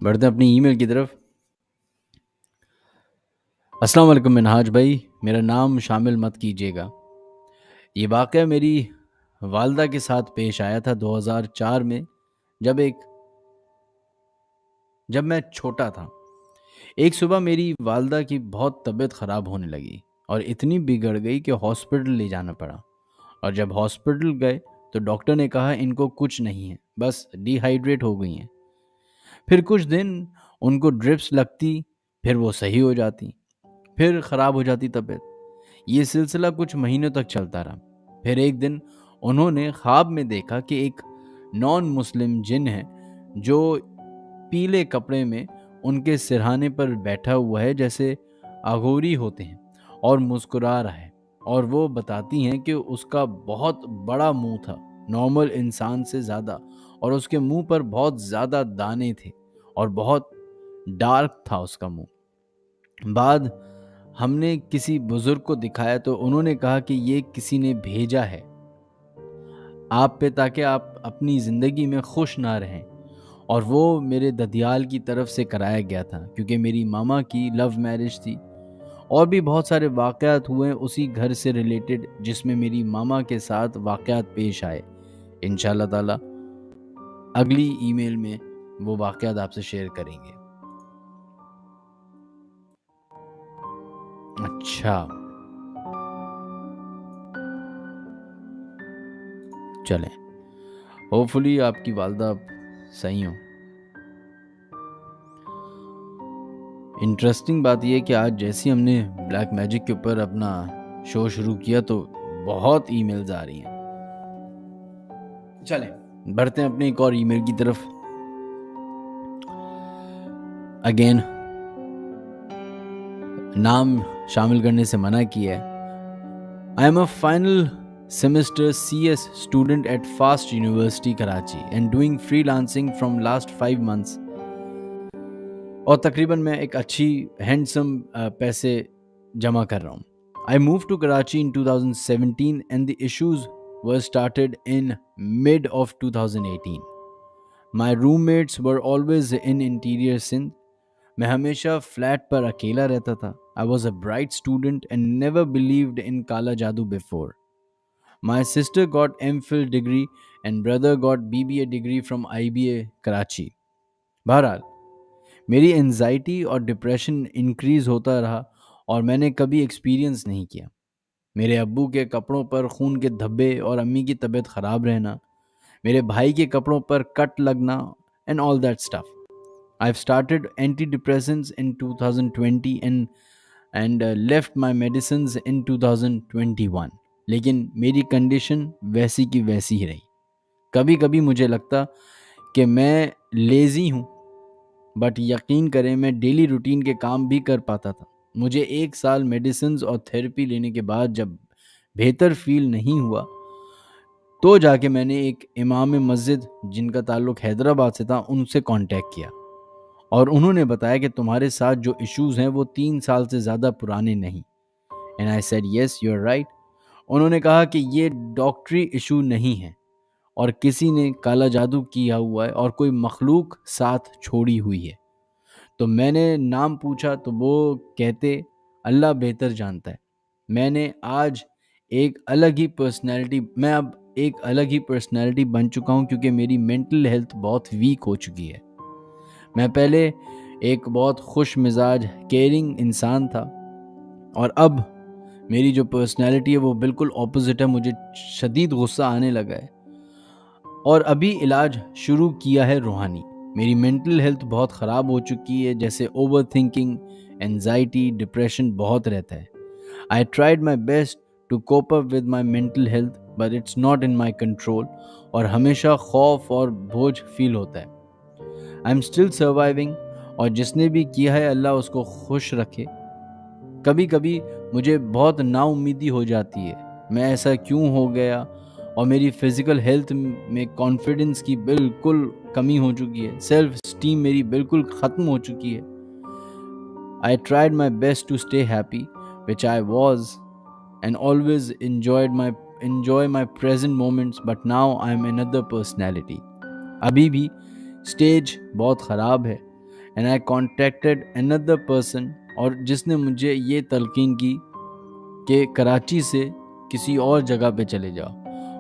بڑھتے ہیں اپنی ای میل کی طرف۔ السلام علیکم منہاج بھائی، میرا نام شامل مت کیجیے گا۔ یہ واقعہ میری والدہ کے ساتھ پیش آیا تھا 2004 میں، جب میں چھوٹا تھا۔ ایک صبح میری والدہ کی بہت طبیعت خراب ہونے لگی اور اتنی بگڑ گئی کہ ہاسپٹل لے جانا پڑا۔ اور جب ہاسپٹل گئے تو ڈاکٹر نے کہا ان کو کچھ نہیں ہے، بس ڈی ہائیڈریٹ ہو گئی ہیں۔ پھر کچھ دن ان کو ڈرپس لگتی، پھر وہ صحیح ہو جاتی، پھر خراب ہو جاتی طبیعت۔ یہ سلسلہ کچھ مہینوں تک چلتا رہا۔ پھر ایک دن انہوں نے خواب میں دیکھا کہ ایک نان مسلم جن ہے جو پیلے کپڑے میں ان کے سرہانے پر بیٹھا ہوا ہے، جیسے اغوری ہوتے ہیں، اور مسکرا رہا ہے۔ اور وہ بتاتی ہیں کہ اس کا بہت بڑا منہ تھا، نارمل انسان سے زیادہ، اور اس کے منہ پر بہت زیادہ دانے تھے اور بہت ڈارک تھا اس کا منہ۔ بعد ہم نے کسی بزرگ کو دکھایا تو انہوں نے کہا کہ یہ کسی نے بھیجا ہے آپ پہ تاکہ آپ اپنی زندگی میں خوش نہ رہیں، اور وہ میرے ددیال کی طرف سے کرایا گیا تھا کیونکہ میری ماما کی لو میرج تھی۔ اور بھی بہت سارے واقعات ہوئے اسی گھر سے ریلیٹڈ جس میں میری ماما کے ساتھ واقعات پیش آئے۔ انشاءاللہ تعالی اگلی ای میل میں وہ واقعات آپ سے شیئر کریں گے۔ اچھا چلیں، ہوپ فلی آپ کی والدہ صحیح ہوں۔ انٹرسٹنگ بات یہ کہ آج جیسی ہم نے بلیک میجک کے اوپر اپنا شو شروع کیا تو بہت ای میلز آ رہی ہیں۔ چلیں بڑھتے ہیں اپنے ایک اور ای میل کی طرف۔ اگین نام شامل کرنے سے منع کیا ہے۔ I am a final semester CS student at Fast University Karachi and doing freelancing from last 5 months. اور تقریباً میں ایک اچھی ہینڈسم پیسے جمع کر رہا ہوں۔ I moved to Karachi in 2017 and the issues were started in mid of 2018. My roommates were always in interior Sindh. میں ہمیشہ فلیٹ پر اکیلا رہتا تھا۔ I was a bright student and never believed in کالا جادو before. My sister got MPhil degree and brother got BBA degree from IBA Karachi. بہرحال میری anxiety اور ڈپریشن انکریز ہوتا رہا اور میں نے کبھی ایکسپیرینس نہیں کیا۔ میرے ابو کے کپڑوں پر خون کے دھبے اور امی کی طبیعت خراب رہنا، میرے بھائی کے کپڑوں پر کٹ لگنا and all that stuff. I've started antidepressants in 2020 and left my medicines in 2021. لیکن میری کنڈیشن ویسی کی ویسی ہی رہی۔ کبھی کبھی مجھے لگتا کہ میں لیزی ہوں، بٹ یقین کریں میں ڈیلی روٹین کے کام بھی کر پاتا تھا۔ مجھے 1 سال میڈیسنز اور تھیراپی لینے کے بعد جب بہتر فیل نہیں ہوا تو جا کے میں نے ایک امام مسجد جن کا تعلق حیدرآباد سے تھا ان سے کانٹیکٹ کیا، اور انہوں نے بتایا کہ تمہارے ساتھ جو ایشوز ہیں وہ 3 سال سے زیادہ پرانے نہیں۔ And I said yes, you're right. انہوں نے کہا کہ یہ ڈاکٹری ایشو نہیں ہے اور کسی نے کالا جادو کیا ہوا ہے اور کوئی مخلوق ساتھ چھوڑی ہوئی ہے۔ تو میں نے نام پوچھا تو وہ کہتے اللہ بہتر جانتا ہے۔ میں اب ایک الگ ہی پرسنالٹی بن چکا ہوں کیونکہ میری مینٹل ہیلتھ بہت ویک ہو چکی ہے۔ میں پہلے ایک بہت خوش مزاج کیئرنگ انسان تھا، اور اب میری جو پرسنالٹی ہے وہ بالکل اپوزٹ ہے۔ مجھے شدید غصہ آنے لگا ہے اور ابھی علاج شروع کیا ہے روحانی۔ میری مینٹل ہیلتھ بہت خراب ہو چکی ہے، جیسے اوور تھنکنگ، انزائٹی، ڈپریشن بہت رہتا ہے۔ I tried my best to cope up with my mental health but it's not in my control، اور ہمیشہ خوف اور بوجھ فیل ہوتا ہے۔ I'm still surviving، اور جس نے بھی کیا ہے اللہ اس کو خوش رکھے۔ کبھی کبھی مجھے بہت نا امیدی ہو جاتی ہے، میں ایسا کیوں ہو گیا، اور میری فزیکل ہیلتھ میں کانفیڈنس کی بالکل کمی ہو چکی ہے، سیلف اسٹیم میری بالکل ختم ہو چکی ہے۔ I tried my best to stay happy, which I was, and always enjoy my present moments, but now I'm another personality. ابھی بھی سٹیج بہت خراب ہے، and I contacted another person, اور جس نے مجھے یہ تلقین کی کہ کراچی سے کسی اور جگہ پہ چلے جاؤ،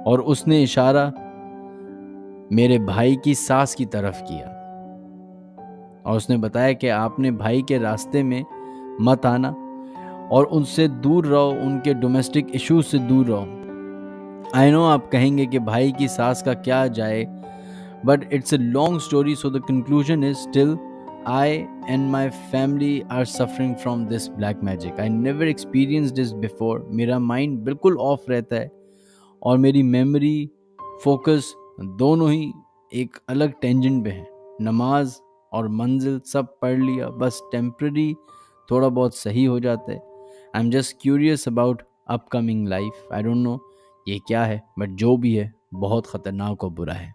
اور اس نے اشارہ میرے بھائی کی ساس کی طرف کیا اور اس نے بتایا کہ آپ نے بھائی کے راستے میں مت آنا اور ان سے دور رہو، ان کے ڈومیسٹک ایشوز سے دور رہو۔ آئی نو آپ کہیں گے کہ بھائی کی ساس کا کیا جائے، but it's a long story, so the conclusion is still I and my family are suffering from this black magic. I never experienced this before. میرا مائنڈ بالکل آف رہتا ہے اور میری میموری، فوکس دونوں ہی ایک الگ ٹینجنٹ پہ ہیں۔ نماز اور منزل سب پڑھ لیا، بس ٹیمپرری تھوڑا بہت صحیح ہو جاتا ہے۔ I am just curious about upcoming life. I don't know یہ کیا ہے، بٹ جو بھی ہے بہت خطرناک اور برا ہے۔